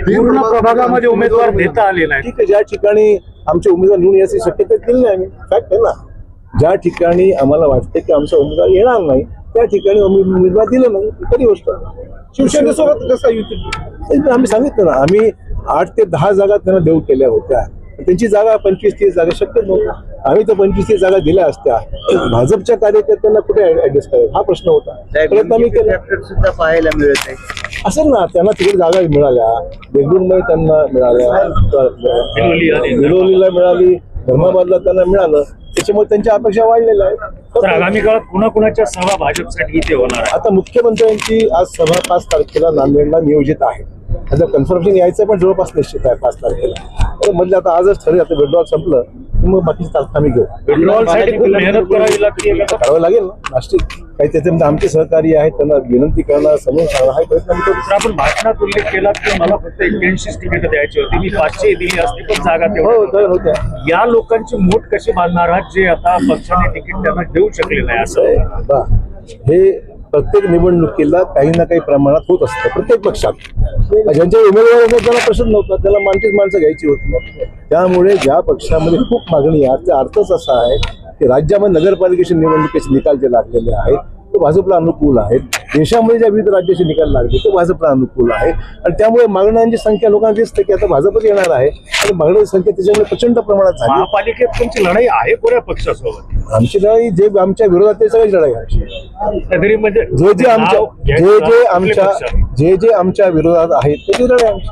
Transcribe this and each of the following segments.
पूर्ण प्रभागामध्ये उमेदवार देता आले नाही. ठीक आहे, ज्या ठिकाणी आमचे उमेदवार निवडून याची शक्यता दिली नाही आम्ही, फॅक्ट आहे ना. ज्या ठिकाणी आम्हाला वाटते की आमचा उमेदवार येणार नाही त्या ठिकाणी उमेदवार दिलं नाही, खरी गोष्ट. शिवसेनेसोबत कसा युती, आम्ही सांगितलं ना, आम्ही 8 ते 10 जागा त्यांना देऊ केल्या होत्या. त्यांची जागा 25-30 जागा शक्य नव्हती. आम्ही तर 25-30 जागा दिल्या असत्या. भाजपच्या कार्यकर्त्यांना कुठे ऍडजस्ट करायचं हा प्रश्न होता. प्रयत्न आम्ही केला सुद्धा पाहायला मिळत आहे. असेल ना, त्यांना तिकडे जागा मिळाल्या, बेंगळूरमध्ये त्यांना मिळाल्या, विलोलीला मिळाली, धर्माबादला त्यांना मिळालं. त्याच्यामुळे त्यांच्या अपेक्षा वाढलेल्या आहेत. तर आगामी काळात कुणाकुणाच्या सभा भाजपसाठी इथे होणार आहे? आता मुख्यमंत्र्यांची आज सभा 5 तारखेला नांदेडला नियोजित आहे. आता कन्फर्मेशन यायचं पण जवळपास निश्चित आहे 5 तारखेला. तर म्हणजे आता आजच ठरेल, आता विड्रॉल संपलं मग बाकीची तारखा आम्ही घेऊ. विड्रॉलसाठी खूप मेहनत करावी लागते. करावं लागेल ना, नाशिक काही त्याच्यामध्ये आमचे सहकारी आहेत, त्यांना विनंती करणं, समजून सांगणं हा प्रयत्न आम्ही करू. तर आपण भाषणात उल्लेख केला की मला फक्त 81 तिकीट द्यायची होती, मी 500 दिली असती पण जागा हो तेवढ्या होत्या. या लोकांची मूठ कशी बांधणार आहात जे आता पक्षाने तिकीट त्यांना देऊ शकले नाही? असं बा, हे प्रत्येक निवडणुकीला काही ना काही प्रमाणात होत असतं प्रत्येक पक्षात. ज्यांच्या उमेदवार त्यांना प्रश्न नव्हता, त्याला माणसं घ्यायची होती. त्यामुळे ज्या पक्षामध्ये खूप मागणी आहे त्याचा अर्थच असा आहे की राज्यामध्ये नगरपालिकेचे निवडणुकीचे निकाल जे लागलेले आहेत ते भाजपला अनुकूल आहेत. देशामध्ये ज्या विविध राज्याचे निकाल लागले ते भाजपला अनुकूल आहे. आणि त्यामुळे मागण्यांची संख्या लोकांना दिसते की आता भाजपच येणार आहे आणि मागण्याची संख्या त्याच्यामुळे प्रचंड प्रमाणात झाली. महापालिकेत तुमची लढाई आहे कोण्या पक्षासोबत? आमची लढाई जे आमच्या विरोधात ते सगळी लढाई आहे. तरी म्हणजे जे आमच्या विरोधात आहेत त्याची लढाई आमची.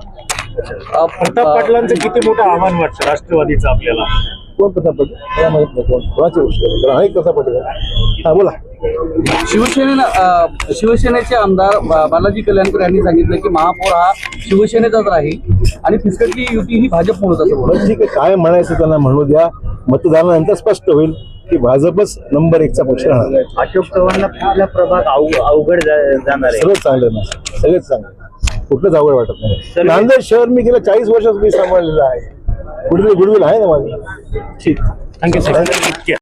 प्रताप पाटलांचं किती मोठं आव्हान वाटतं राष्ट्रवादीचं आपल्याला? कोण प्रताप पाटील? मला माहित नाही कोण, कोणाची गोष्ट आहे प्रताप पाटील? हा बोला. शिवसेनेचे आमदार बालाजी कल्याणकर यांनी सांगितलं की महापौर हा शिवसेनेचाच राहील आणि फिसकटली युती ही भाजप म्हणून असं बोलतो. ठीक आहे, काय म्हणायचं त्यांना म्हणू द्या. मतदानानंतर स्पष्ट होईल की भाजपच नंबर 1चा पक्ष राहणार. अशोक चव्हाणला कुठला प्रभाग अवघड जाणार आहे? सगळंच चांगलं ना, सगळेच चांगलं, कुठलंच अवघड वाटत नाही. नांदेड शहर मी गेल्या 40 वर्षात मी सांभाळलेलं आहे. गुडविल आहे ना माझं. ठीक, थँक्यू सर.